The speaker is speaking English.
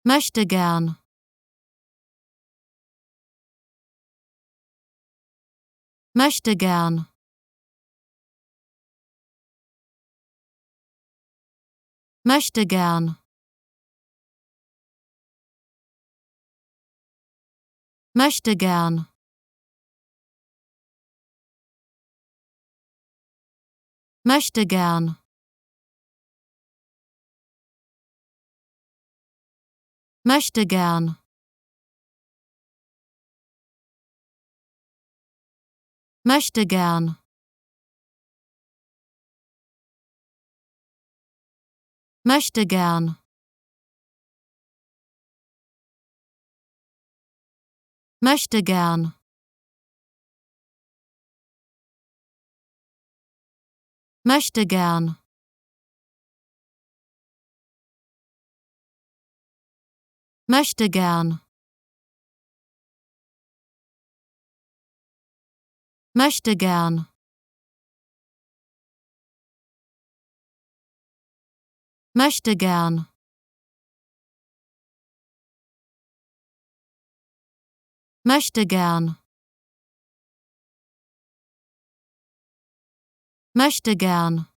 Möchtegern. Möchtegern. Möchtegern. Möchtegern. Möchtegern. Möchtegern. Möchtegern. Möchtegern. Möchtegern. Möchtegern. Möchtegern. Möchtegern. Möchtegern. Möchtegern. Möchtegern.